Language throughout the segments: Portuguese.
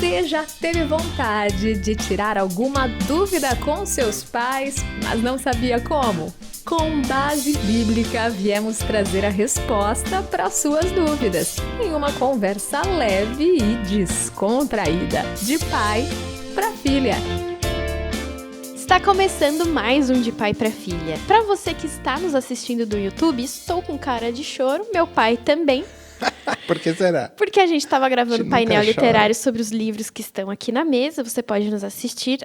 Você já teve vontade de tirar alguma dúvida com seus pais, mas não sabia como? Com base bíblica, viemos trazer a resposta para suas dúvidas, em uma conversa leve e descontraída, de pai para filha. Está começando mais um De Pai para Filha. Para você que está nos assistindo do YouTube, estou com cara de choro, meu pai também. Por que será? Porque a gente estava gravando painel chora. literário sobre os livros que estão aqui na mesa. Você pode nos assistir,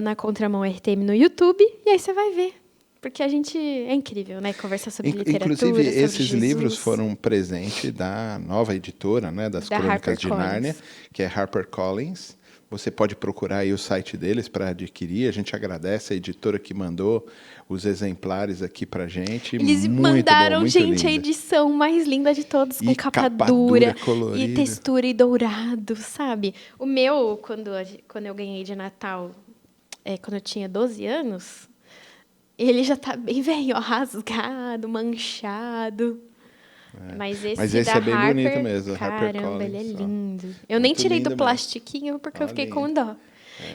@nacontramãortm no YouTube, e aí você vai ver. Porque a gente é incrível, né? Conversar sobre literatura, Inclusive, sobre esses Jesus. livros foram um presente da nova editora, né, das Crônicas de Nárnia, que é HarperCollins. Você pode procurar aí o site deles para adquirir. A gente agradece a editora que mandou os exemplares aqui pra gente. Eles muito mandaram, bom, muito gente, linda. A edição mais linda de todos, com E capa capa dura colorida. e textura e dourado, sabe? O meu, quando eu ganhei de Natal, quando eu tinha 12 anos, ele já tá bem velho, ó, rasgado, manchado. Mas esse da é bem Harper, bonito mesmo, caramba, ele é HarperCollins, ó. lindo. Eu nem tirei do lindo plastiquinho porque eu fiquei lindo. com dó.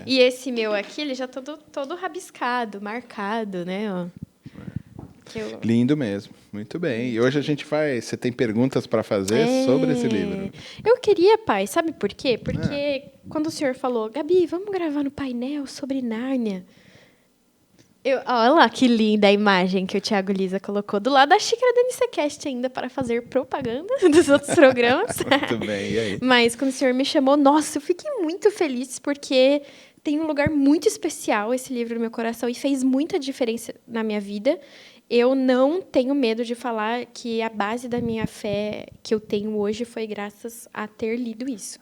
E esse meu aqui, ele já todo rabiscado, marcado, né? Ó. Lindo mesmo, muito bem. E hoje a gente vai... Você tem perguntas para fazer sobre esse livro? Eu queria, pai, sabe por quê? Porque quando o senhor falou, Gabi, vamos gravar no painel sobre Nárnia. Olha lá que linda a imagem que o Thiago Lisa colocou do lado da xícara da NCCast ainda para fazer propaganda dos outros programas. Muito bem, e aí? Mas quando o senhor me chamou, nossa, eu fiquei muito feliz porque tem um lugar muito especial esse livro no meu coração e fez muita diferença na minha vida. Eu não tenho medo de falar que a base da minha fé que eu tenho hoje foi graças a ter lido isso.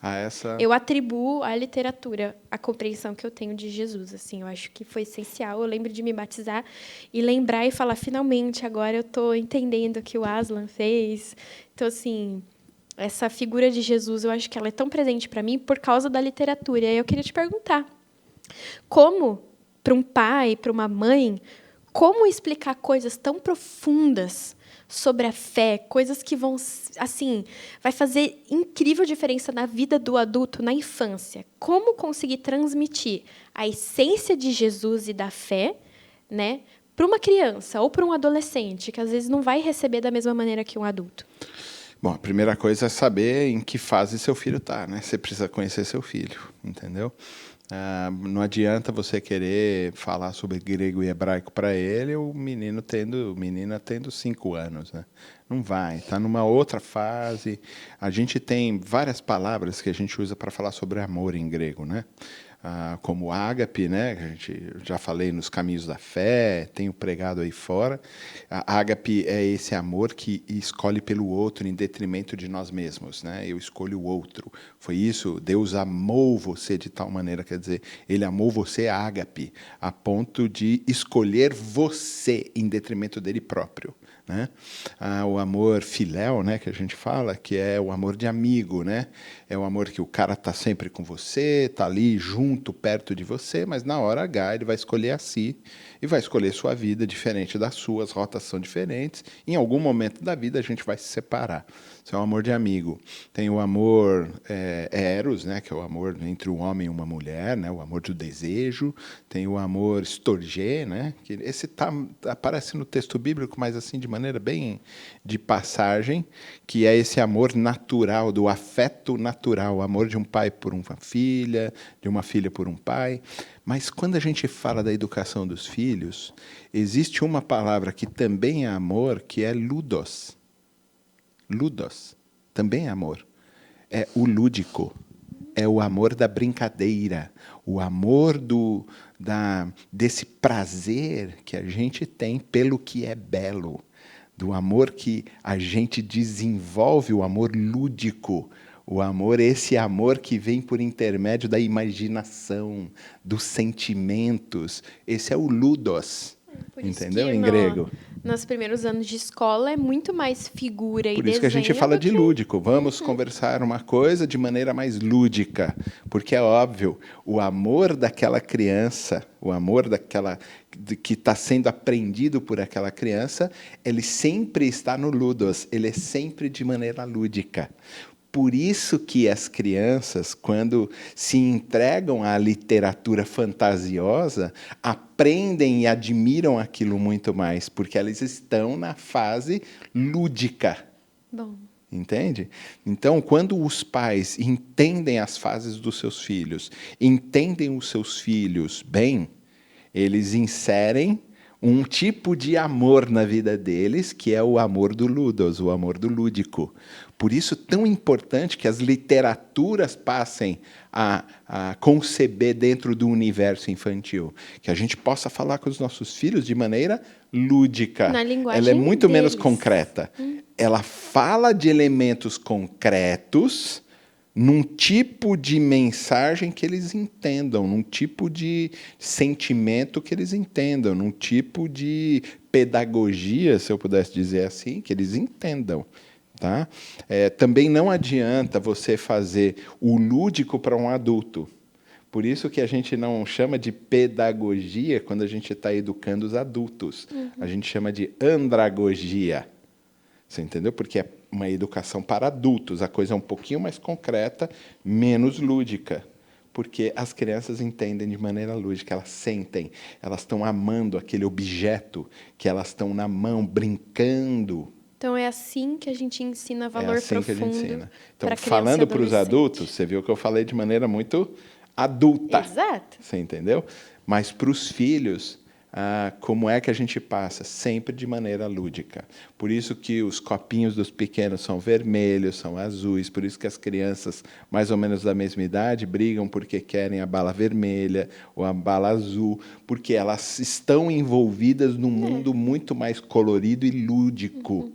Eu atribuo à literatura a compreensão que eu tenho de Jesus. Assim, eu acho que foi essencial. Eu lembro de me batizar e lembrar e falar, finalmente, agora eu estou entendendo o que o Aslan fez. Então, assim, essa figura de Jesus, eu acho que ela é tão presente para mim por causa da literatura. E aí eu queria te perguntar, como, para um pai, para uma mãe, como explicar coisas tão profundas sobre a fé, coisas que vão, assim, vai fazer incrível diferença na vida do adulto, na infância? Como conseguir transmitir a essência de Jesus e da fé, né, para uma criança ou para um adolescente, que às vezes não vai receber da mesma maneira que um adulto? Bom, a primeira coisa é saber em que fase seu filho está, né? Você precisa conhecer seu filho, entendeu? Não adianta você querer falar sobre grego e hebraico para ele, menina tendo 5 anos, né? Não vai, está numa outra fase. A gente tem várias palavras que a gente usa para falar sobre amor em grego, né? Como ágape, né? Eu já falei nos caminhos da fé, tenho pregado aí fora. A ágape é esse amor que escolhe pelo outro em detrimento de nós mesmos, né? Eu escolho o outro. Foi isso, Deus amou você de tal maneira, quer dizer, Ele amou você, ágape, a ponto de escolher você em detrimento dele próprio. Né? O amor filéu, né, que a gente fala, que é o amor de amigo, né? É o amor que o cara está sempre com você, está ali junto, perto de você, mas na hora H ele vai escolher a si e vai escolher sua vida diferente das suas, rotas são diferentes. Em algum momento da vida a gente vai se separar. Isso é o amor de amigo. Tem o amor eros, né, que é o amor entre um homem e uma mulher, né, o amor do desejo. Tem o amor storgê, né, que esse aparece no texto bíblico, mas assim de maneira bem de passagem, que é esse amor natural, do afeto natural, o amor de um pai por uma filha, de uma filha por um pai. Mas quando a gente fala da educação dos filhos, existe uma palavra que também é amor, que é ludos. Ludos, também é amor. É o lúdico, é o amor da brincadeira, o amor desse prazer que a gente tem pelo que é belo, do amor que a gente desenvolve, o amor lúdico, esse amor que vem por intermédio da imaginação, dos sentimentos. Esse é o ludos, entendeu? Em grego. Nos primeiros anos de escola é muito mais figura e desenho. Por isso que a gente fala de lúdico. Vamos conversar uma coisa de maneira mais lúdica, porque é óbvio, o amor daquela criança, o amor que está sendo aprendido por aquela criança, ele sempre está no ludos, ele é sempre de maneira lúdica. Por isso que as crianças, quando se entregam à literatura fantasiosa, aprendem e admiram aquilo muito mais, porque elas estão na fase lúdica. Bom. Entende? Então, quando os pais entendem as fases dos seus filhos, entendem os seus filhos bem, eles inserem um tipo de amor na vida deles, que é o amor do ludos, o amor do lúdico. Por isso, tão importante que as literaturas passem a conceber dentro do universo infantil. Que a gente possa falar com os nossos filhos de maneira lúdica. Na linguagem Ela é muito menos deles. concreta. Ela fala de elementos concretos num tipo de mensagem que eles entendam, num tipo de sentimento que eles entendam, num tipo de pedagogia, se eu pudesse dizer assim, que eles entendam. Tá? Também não adianta você fazer o lúdico para um adulto. Por isso que a gente não chama de pedagogia quando a gente está educando os adultos. A gente chama de andragogia. Você entendeu? Porque é uma educação para adultos. A coisa é um pouquinho mais concreta, menos lúdica. Porque as crianças entendem de maneira lúdica, elas sentem, elas estão amando aquele objeto que elas estão na mão, brincando. Então, é assim que a gente ensina valor assim profundo. Que a gente ensina. Então, pra criança e falando para os adolescente. adultos, você viu que eu falei de maneira muito adulta. Exato. Você entendeu? Mas para os filhos, como é que a gente passa? Sempre de maneira lúdica. Por isso que os copinhos dos pequenos são vermelhos, são azuis. Por isso que as crianças, mais ou menos da mesma idade, brigam porque querem a bala vermelha ou a bala azul, porque elas estão envolvidas num mundo muito mais colorido e lúdico.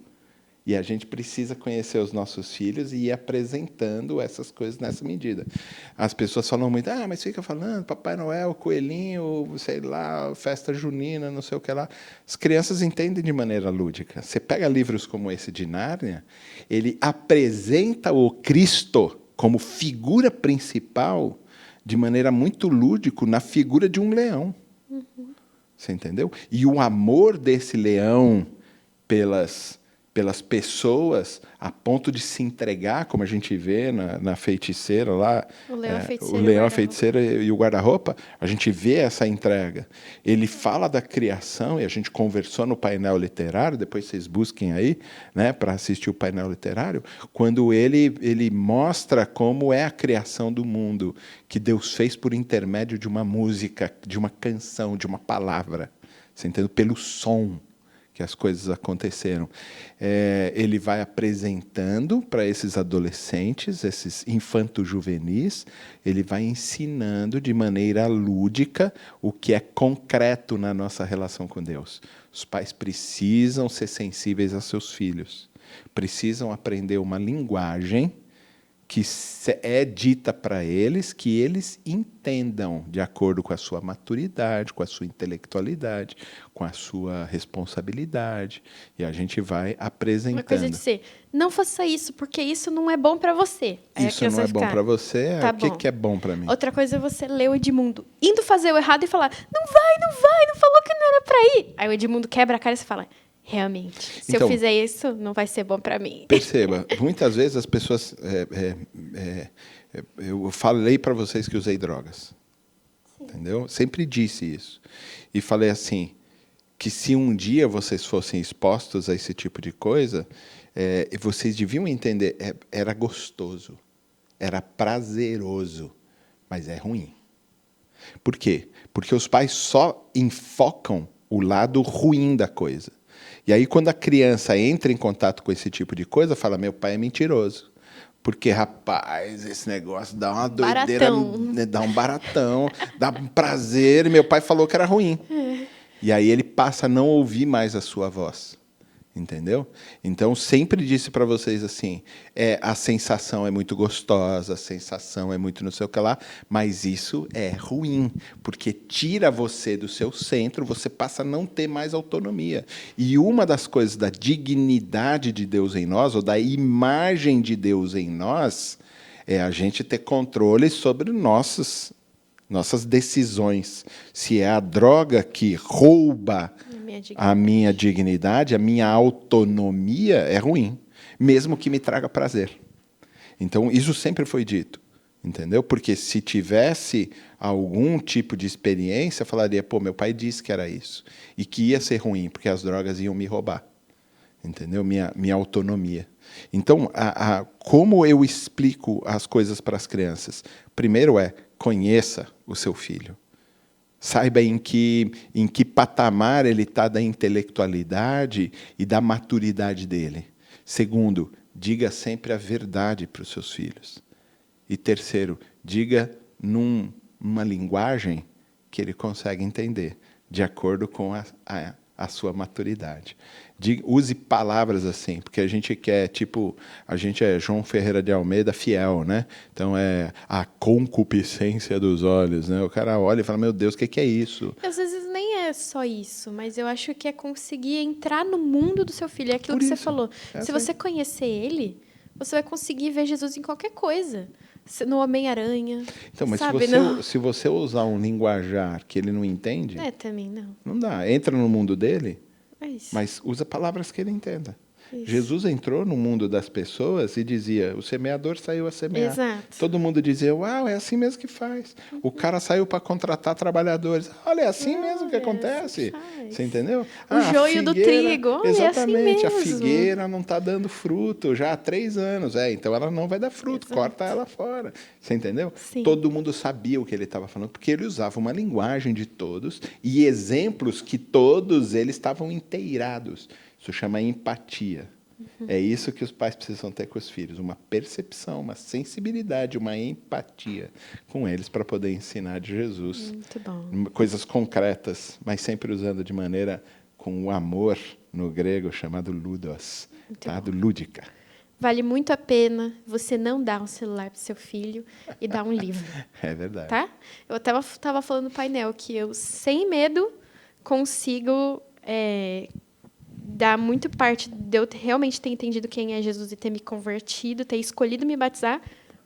E a gente precisa conhecer os nossos filhos e ir apresentando essas coisas nessa medida. As pessoas falam muito, mas fica falando Papai Noel, coelhinho, sei lá, festa junina, não sei o que lá. As crianças entendem de maneira lúdica. Você pega livros como esse de Nárnia, ele apresenta o Cristo como figura principal de maneira muito lúdica na figura de um leão. Você entendeu? E o amor desse leão pelas pessoas, a ponto de se entregar, como a gente vê na feiticeira lá, O o leão, a feiticeira e o guarda-roupa, a gente vê essa entrega. Ele fala da criação, e a gente conversou no painel literário, depois vocês busquem aí, né, para assistir o painel literário, quando ele mostra como é a criação do mundo, que Deus fez por intermédio de uma música, de uma canção, de uma palavra, você entendeu? Pelo som que as coisas aconteceram. Ele vai apresentando para esses adolescentes, esses infanto-juvenis, ele vai ensinando de maneira lúdica o que é concreto na nossa relação com Deus. Os pais precisam ser sensíveis a seus filhos, precisam aprender uma linguagem que é dita para eles, que eles entendam de acordo com a sua maturidade, com a sua intelectualidade, com a sua responsabilidade. E a gente vai apresentando. Uma coisa de ser, não faça isso, porque isso não é bom para você. Isso não é bom para você? Tá o que é bom para mim? Outra coisa é você ler o Edmundo indo fazer o errado e falar, não vai, não falou que não era para ir. Aí o Edmundo quebra a cara e você fala, realmente, se eu fizer isso, não vai ser bom para mim. Perceba, muitas vezes as pessoas... eu falei para vocês que usei drogas. Sim. Entendeu? Sempre disse isso. E falei assim, que se um dia vocês fossem expostos a esse tipo de coisa, vocês deviam entender, era gostoso, era prazeroso, mas é ruim. Por quê? Porque os pais só enfocam o lado ruim da coisa. E aí, quando a criança entra em contato com esse tipo de coisa, fala, meu pai é mentiroso. Porque, rapaz, esse negócio dá uma doideira, dá um baratão, dá um prazer, e meu pai falou que era ruim. E aí ele passa a não ouvir mais a sua voz. Entendeu? Então, sempre disse para vocês assim, a sensação é muito gostosa, a sensação é muito não sei o que lá, mas isso é ruim, porque tira você do seu centro, você passa a não ter mais autonomia. E uma das coisas da dignidade de Deus em nós, ou da imagem de Deus em nós, é a gente ter controle sobre nossas decisões. Se é a droga que rouba a minha dignidade, a minha autonomia, é ruim, mesmo que me traga prazer. Então, isso sempre foi dito, entendeu? Porque se tivesse algum tipo de experiência, falaria, pô, meu pai disse que era isso. E que ia ser ruim, porque as drogas iam me roubar. Entendeu? Minha autonomia. Então, como eu explico as coisas para as crianças? Primeiro conheça o seu filho. Saiba em que patamar ele está da intelectualidade e da maturidade dele. Segundo, diga sempre a verdade para os seus filhos. E terceiro, diga numa linguagem que ele consegue entender, de acordo com a sua maturidade. Use palavras assim, porque a gente a gente é João Ferreira de Almeida fiel, né? Então é a concupiscência dos olhos, né? O cara olha e fala, meu Deus, o que é isso? Às vezes nem é só isso, mas eu acho que é conseguir entrar no mundo do seu filho. É aquilo que você falou. Se você conhecer ele, você vai conseguir ver Jesus em qualquer coisa. No Homem-Aranha. Então, mas sabe, se você usar um linguajar que ele não entende... também não. Não dá. Entra no mundo dele, isso. Mas usa palavras que ele entenda. Isso. Jesus entrou no mundo das pessoas e dizia, o semeador saiu a semear. Exato. Todo mundo dizia, uau, é assim mesmo que faz. O cara saiu para contratar trabalhadores. Olha, é assim mesmo que acontece. Assim você entendeu? O joio do trigo. Olha, exatamente, é assim a mesmo. figueira não está dando fruto já há 3 anos. Então ela não vai dar fruto, corta ela fora. Você entendeu? Sim. Todo mundo sabia o que ele estava falando, porque ele usava uma linguagem de todos e exemplos que todos eles estavam inteirados. Isso chama empatia. É isso que os pais precisam ter com os filhos, uma percepção, uma sensibilidade, uma empatia com eles para poder ensinar de Jesus. Muito bom. Coisas concretas, mas sempre usando de maneira com o amor no grego chamado ludos, tá? Do lúdica. Vale muito a pena você não dar um celular para seu filho e dar um livro. É verdade. Tá? Eu até estava falando no painel que eu, sem medo, consigo dar muito parte de eu realmente ter entendido quem é Jesus e ter me convertido, ter escolhido me batizar,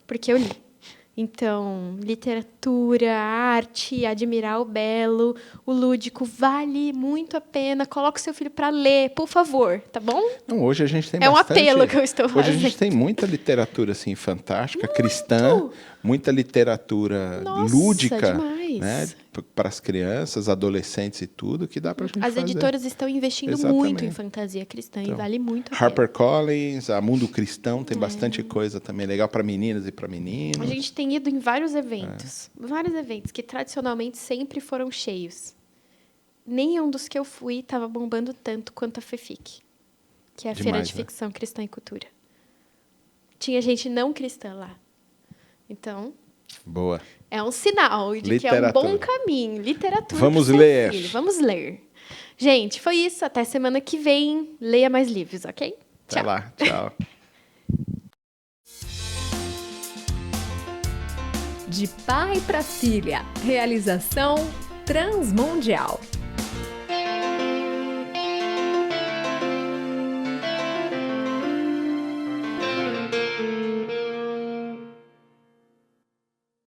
porque eu li. Então, literatura, arte, admirar o belo, o lúdico, vale muito a pena. Coloque o seu filho para ler, por favor, tá bom? Não, hoje a gente tem um bastante... apelo que eu estou fazendo. Hoje a gente tem muita literatura assim, fantástica, cristã, muita literatura lúdica, demais. Né, para as crianças, adolescentes e tudo, que dá para a gente fazer. As editoras estão investindo muito em fantasia cristã e vale muito a pena. HarperCollins, a Mundo Cristão tem bastante coisa também legal para meninas e para meninos. A gente tem ido em vários eventos, que tradicionalmente sempre foram cheios. Nenhum dos que eu fui estava bombando tanto quanto a FEFIC, que é a Feira de Ficção Cristã e Cultura. Tinha gente não cristã lá. Então, boa. É um sinal de que é um bom caminho. Literatura. Vamos ler. Filho. Vamos ler. Gente, foi isso. Até semana que vem. Leia mais livros, ok? Até lá. Tchau. De pai para filha. Realização Transmundial.